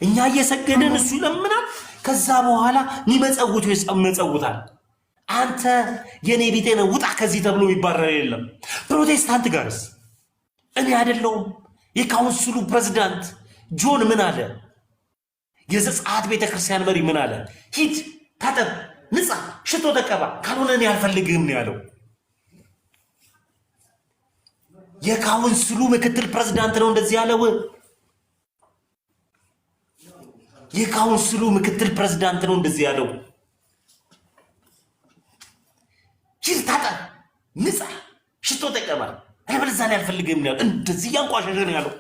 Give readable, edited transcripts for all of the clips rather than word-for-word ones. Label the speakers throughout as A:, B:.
A: እኛ እየሰገደን እሱ ይለምናል። ከዛ በኋላ የሚመጸውቱ ይመጸውታል። አንተ የኔ ቢጤ ነው ውጣ ከዚህ ተብሎ የሚባረር የለም። ፕሮቴስታንት ጋርስ እኔ አይደለሁም የካውንስሉ ፕሬዝዳንት ጆን ምን አለ? የዘጸአት ቤተክርስቲያን መሪ ምን አለ? ሂድ ታጠብ፣ ንጻ፣ ሽቶ ተቀባ፣ ካልሆነ እኔ አልፈልግህም ነው ያለው። የካውንስሉ ምክትል ፕሬዝዳንት ነው እንደዚህ ያለው። የካውንስሉ ምክትል ፕሬዝዳንት ነው እንደዚህ ያለው። ሂድ ታጠብ፣ ንጻ፣ ሽቶ ተቀባ፣ አለበለዚያ እኔ አልፈልግህም ነው ያለው። እንደዚህ ያንቋሸሸ ነው ያለው።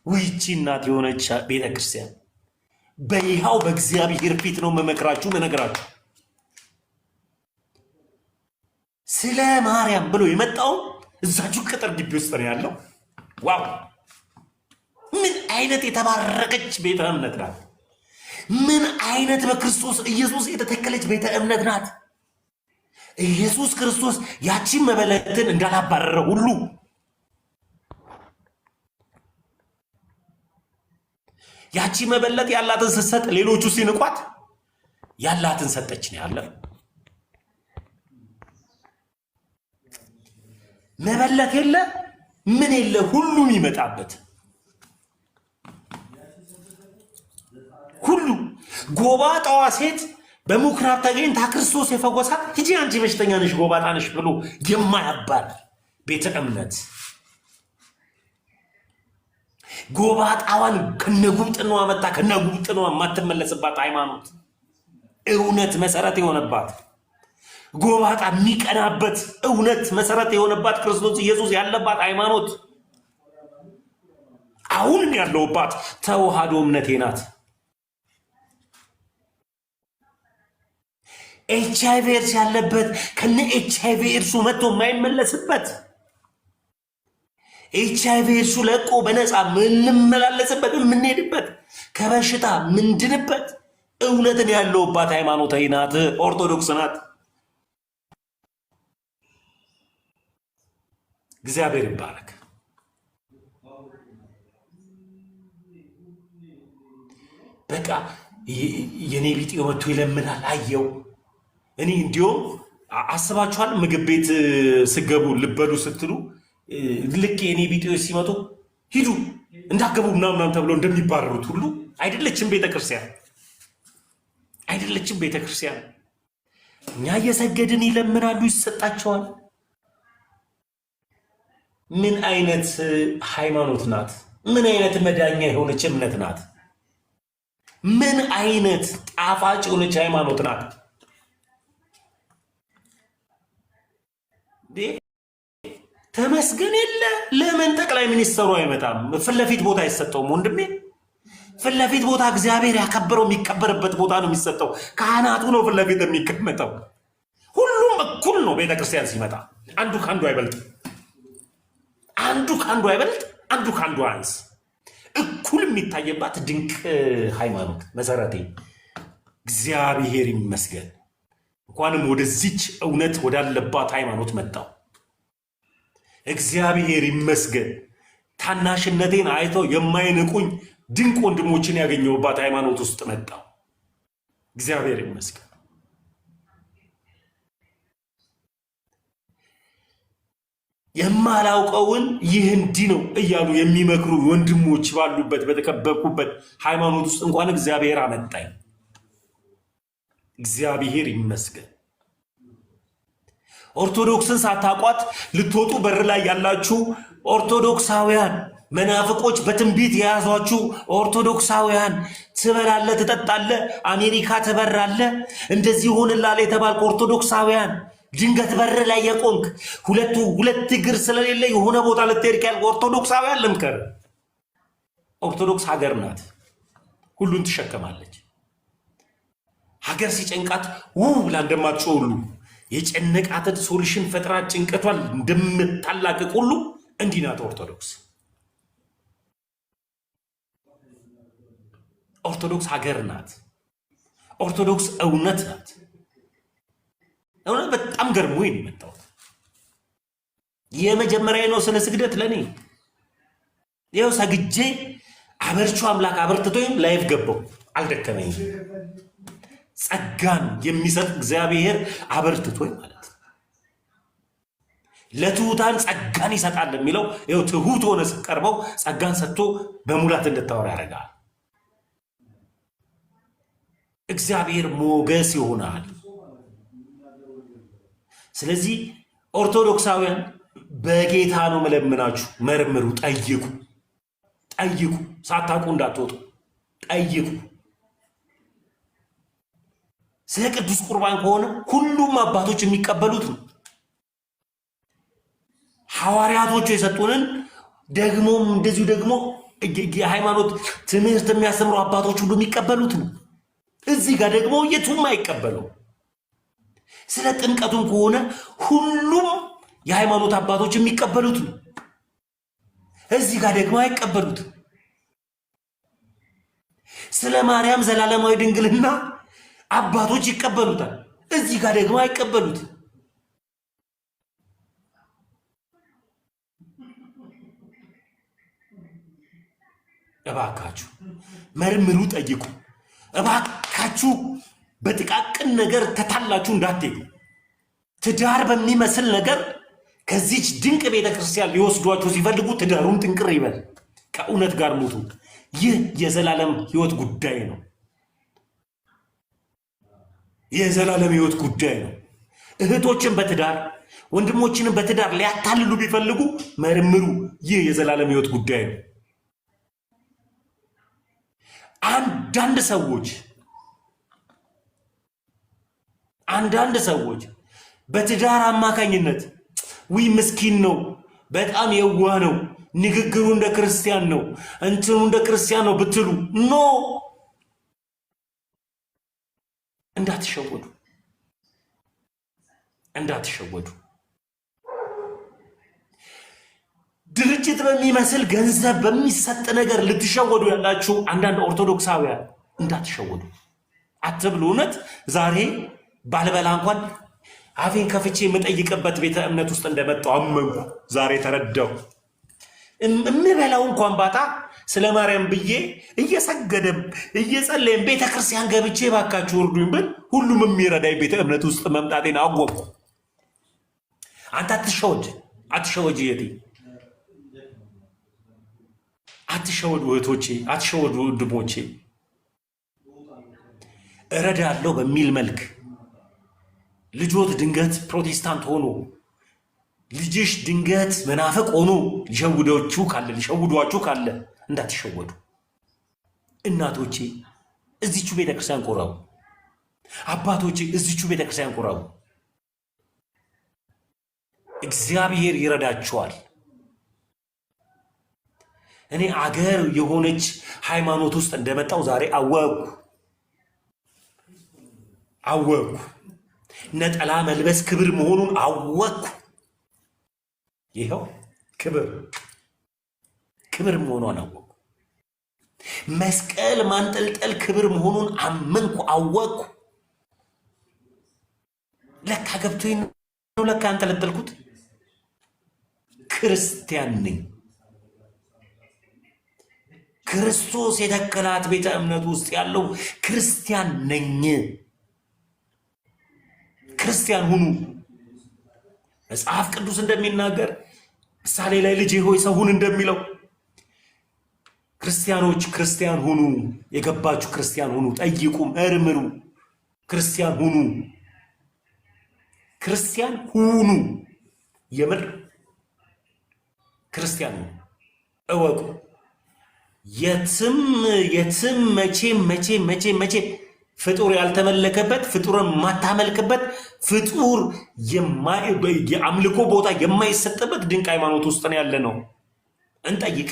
A: ውይቺ እናት የሆነች ቤተክርስቲያን በይሃው በእግዚአብሔር ፊት ነው መመክራችሁ መነግራችሁ። ስለ ማርያም ብሎ የመጣው እዛችሁ ቅጥር ግቢ ውስጥ ነው ያለው። ዋው ምን አይነት የተባረከች ቤተ እምነት ናት! ምን አይነት በክርስቶስ ኢየሱስ የተተከለች ቤተ እምነት ናት! ኢየሱስ ክርስቶስ ያቺን መበለትን እንዳላባረረ ሁሉ ያቺ መበለት ያላትን ስትሰጥ ሌሎቹ ሲንቋት ያላትን ሰጠች ነው ያለ። መበለት የለ ምን የለ ሁሉም ይመጣበት ሁሉ ጎባጣዋ ሴት በምኩራብ ተገኝታ ክርስቶስ የፈወሳት ሂጂ አንቺ በሽተኛ ነሽ ጎባጣ ነሽ ብሎ የማያባል ቤተ እምነት ጎባጣዋን ከነጉብጥናዋ መጣ ከነጉብጥናዋ የማትመለስባት ሃይማኖት እውነት መሰረት የሆነባት ጎባጣ የሚቀናበት እውነት መሰረት የሆነባት ክርስቶስ ኢየሱስ ያለባት ሃይማኖት አሁን ያለውባት ተዋህዶ እምነቴ ናት። ኤችአይቪ ኤድስ ያለበት ከነ ኤችአይቪ ኤድሱ መጥቶ የማይመለስበት ኤችአይቪ ኤድሱ ለቆ በነፃ ምንመላለስበት የምንሄድበት ከበሽታ ምንድንበት እውነትን ያለውባት ሃይማኖታዊ ናት። ኦርቶዶክስ ናት። እግዚአብሔር ይባረክ። በቃ የኔ ቢጤው መጥቶ ይለምናል አየው። እኔ እንዲሁም አስባችኋል ምግብ ቤት ስገቡ ልበሉ ስትሉ ልክ የኔ ቢጤዎች ሲመጡ ሂዱ እንዳገቡ ምናምን ተብሎ እንደሚባረሩት ሁሉ አይደለችም ቤተክርስቲያን፣ አይደለችም ቤተክርስቲያን። እኛ እየሰገድን ይለምናሉ ይሰጣቸዋል። ምን አይነት ሃይማኖት ናት? ምን አይነት መዳኛ የሆነች እምነት ናት? ምን አይነት ጣፋጭ የሆነች ሃይማኖት ናት? ተመስገን የለ ለምን ጠቅላይ ሚኒስትሩ አይመጣም? ፊት ለፊት ቦታ አይሰጠውም ወንድሜ። ፊት ለፊት ቦታ እግዚአብሔር ያከበረው የሚከበርበት ቦታ ነው የሚሰጠው። ካህናቱ ነው ፊት ለፊት የሚቀመጠው። ሁሉም እኩል ነው። ቤተክርስቲያን ሲመጣ አንዱ ካንዱ አይበልጥ፣ አንዱ ካንዱ አይበልጥ፣ አንዱ ካንዱ አንስ፣ እኩል የሚታየባት ድንቅ ሃይማኖት መሰረቴ። እግዚአብሔር ይመስገን። እንኳንም ወደዚች እውነት ወዳለባት ሃይማኖት መጣው። እግዚአብሔር ይመስገን። ታናሽነቴን አይተው የማይንቁኝ ድንቅ ወንድሞችን ያገኘሁባት ሃይማኖት ውስጥ መጣው። እግዚአብሔር ይመስገን። የማላውቀውን ይህ እንዲህ ነው እያሉ የሚመክሩ ወንድሞች ባሉበት በተከበብኩበት ሃይማኖት ውስጥ እንኳን እግዚአብሔር አመጣኝ። እግዚአብሔር ይመስገን። ኦርቶዶክስን ሳታቋት ልትወጡ በር ላይ ያላችሁ ኦርቶዶክሳውያን መናፍቆች፣ በትንቢት የያዟችሁ ኦርቶዶክሳውያን ትበላለ፣ ትጠጣለ፣ አሜሪካ ትበራለ፣ እንደዚህ ሆንላለ የተባልክ ኦርቶዶክሳውያን ድንገት በር ላይ የቆምክ ሁለት እግር ስለሌለ የሆነ ቦታ ልትሄድ ያልክ ኦርቶዶክሳውያን ልምከር። ኦርቶዶክስ ሀገር ናት፣ ሁሉን ትሸከማለች። ሀገር ሲጨንቃት ብላ እንደማትጮህ ሁሉ የጨነቃትን ሶሉሽን ፈጥራ ጭንቀቷን እንደምታላቅቅ ሁሉ እንዲህ ናት ኦርቶዶክስ። ኦርቶዶክስ ሀገር ናት። ኦርቶዶክስ እውነት ናት። እውነት በጣም ገርሞኝ ነው የመጣሁት። የመጀመሪያ ነው ስለ ስግደት ለኔ ይኸው ሰግጄ አበርቹ አምላክ አበርትቶኝ ላይፍ ገባው አልደከመኝም። ጸጋን የሚሰጥ እግዚአብሔር አበርትቶኝ ማለት ነው። ለትሑታን ጸጋን ይሰጣል የሚለው ይኸው ትሑት ሆነ ስትቀርበው ጸጋን ሰጥቶ በሙላት እንድታወራ ያደርጋል። እግዚአብሔር ሞገስ ይሆናል። ስለዚህ ኦርቶዶክሳውያን በጌታ ነው መለምናችሁ፣ መርምሩ፣ ጠይቁ። ሳታውቁ እንዳትወጡ ጠይቁ። ስለ ቅዱስ ቁርባን ከሆነ ሁሉም አባቶች የሚቀበሉት ነው። ሐዋርያቶቹ የሰጡንን ደግሞም እንደዚሁ ደግሞ የሃይማኖት ትምህርት የሚያስተምሩ አባቶች ሁሉ የሚቀበሉት ነው። እዚህ ጋር ደግሞ የቱም አይቀበለው። ስለ ጥምቀቱም ከሆነ ሁሉም የሃይማኖት አባቶች የሚቀበሉት ነው። እዚህ ጋር ደግሞ አይቀበሉትም። ስለ ማርያም ዘላለማዊ ድንግልና አባቶች ይቀበሉታል። እዚህ ጋር ደግሞ አይቀበሉትም። እባካችሁ መርምሩ፣ ጠይቁ። እባካችሁ በጥቃቅን ነገር ተታላችሁ እንዳትሄዱ። ትዳር በሚመስል ነገር ከዚች ድንቅ ቤተክርስቲያን ሊወስዷችሁ ሲፈልጉ ትዳሩን ጥንቅር ይበል። ከእውነት ጋር ሙቱ። ይህ የዘላለም ሕይወት ጉዳይ ነው። የዘላለም ሕይወት ጉዳይ ነው። እህቶችን በትዳር ወንድሞችንም በትዳር ሊያታልሉ ቢፈልጉ መርምሩ። ይህ የዘላለም ሕይወት ጉዳይ ነው። አንዳንድ ሰዎች በትዳር አማካኝነት ምስኪን ነው፣ በጣም የዋህ ነው፣ ንግግሩ እንደ ክርስቲያን ነው፣ እንትኑ እንደ ክርስቲያን ነው ብትሉ ኖ፣ እንዳትሸወዱ። ድርጅት በሚመስል ገንዘብ በሚሰጥ ነገር ልትሸወዱ ያላችሁ አንዳንድ ኦርቶዶክሳውያን እንዳትሸወዱ። አትብሉ። እውነት ዛሬ ባልበላ እንኳን አፌን ከፍቼ የምጠይቅበት ቤተ እምነት ውስጥ እንደመጣው አመንኩ። ዛሬ ተረዳው። የምበላው እንኳን ባጣ ስለ ማርያም ብዬ እየሰገደም እየጸለየም ቤተ ክርስቲያን ገብቼ ባካችሁ እርዱኝ ብል ሁሉም የሚረዳኝ ቤተ እምነት ውስጥ መምጣቴን አወቅኩ። አንተ አትሸወጂ የቴ፣ አትሸወዱ እህቶቼ፣ አትሸወዱ ወንድሞቼ። እረዳለሁ በሚል መልክ ልጆት ድንገት ፕሮቴስታንት ሆኖ ልጅሽ ድንገት መናፍቅ ሆኖ ሊሸውዷችሁ ካለ እንዳትሸወዱ። እናቶቼ እዚቹ ቤተክርስቲያን ቆራቡ፣ አባቶቼ እዚቹ ቤተክርስቲያን ቆራቡ። እግዚአብሔር ይረዳችኋል። እኔ አገር የሆነች ሃይማኖት ውስጥ እንደመጣው ዛሬ አወቅኩ። ነጠላ መልበስ ክብር መሆኑን አወቅኩ። ይኸው ክብር መሆኗን አወቅኩ። መስቀል ማንጠልጠል ክብር መሆኑን አመንኩ፣ አወቅኩ። ለካ ገብቶኝ ነው ለካ አንጠለጠልኩት። ክርስቲያን ነኝ። ክርስቶስ የተከላት ቤተ እምነት ውስጥ ያለው ክርስቲያን ነኝ። ክርስቲያን ሁኑ። መጽሐፍ ቅዱስ እንደሚናገር ምሳሌ ላይ ልጄ ሆይ ሰው ሁን እንደሚለው ክርስቲያኖች ክርስቲያን ሁኑ። የገባችሁ ክርስቲያን ሁኑ። ጠይቁ፣ መርምሩ። ክርስቲያን ሁኑ። የምር ክርስቲያን ሁኑ። እወቁ። የትም መቼ ፍጡር ያልተመለከበት ፍጡርን የማታመልክበት ፍጡር የአምልኮ ቦታ የማይሰጥበት ድንቅ ሃይማኖት ውስጥ ነው ያለ ነው። እንጠይቅ።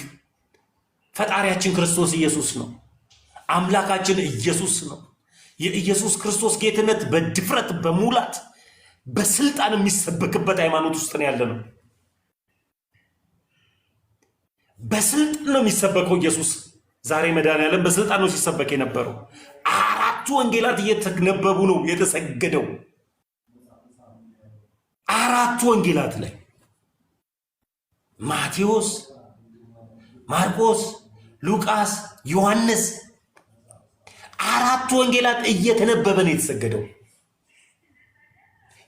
A: ፈጣሪያችን ክርስቶስ ኢየሱስ ነው። አምላካችን ኢየሱስ ነው። የኢየሱስ ክርስቶስ ጌትነት በድፍረት በሙላት በስልጣን የሚሰበክበት ሃይማኖት ውስጥ ነው ያለ ነው። በስልጣን ነው የሚሰበከው ኢየሱስ። ዛሬ መድኃኒዓለም በስልጣን ነው ሲሰበክ የነበረው። አራቱ ወንጌላት እየተነበቡ ነው የተሰገደው። አራቱ ወንጌላት ላይ ማቴዎስ፣ ማርቆስ፣ ሉቃስ፣ ዮሐንስ አራቱ ወንጌላት እየተነበበ ነው የተሰገደው።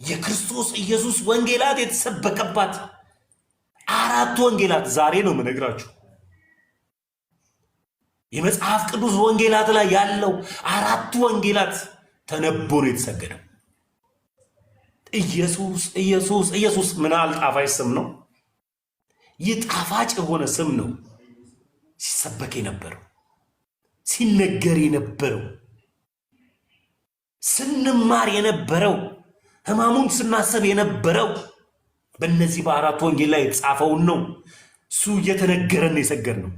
A: የክርስቶስ ኢየሱስ ወንጌላት የተሰበከባት አራቱ ወንጌላት ዛሬ ነው የምነግራችሁ። የመጽሐፍ ቅዱስ ወንጌላት ላይ ያለው አራቱ ወንጌላት ተነቦ ነው የተሰገደው። ኢየሱስ ኢየሱስ ኢየሱስ ምን ያህል ጣፋጭ ስም ነው! ይህ ጣፋጭ የሆነ ስም ነው ሲሰበክ የነበረው፣ ሲነገር የነበረው፣ ስንማር የነበረው፣ ሕማሙን ስናሰብ የነበረው በእነዚህ በአራቱ ወንጌል ላይ የተጻፈውን ነው። እሱ እየተነገረን የሰገድ ነው።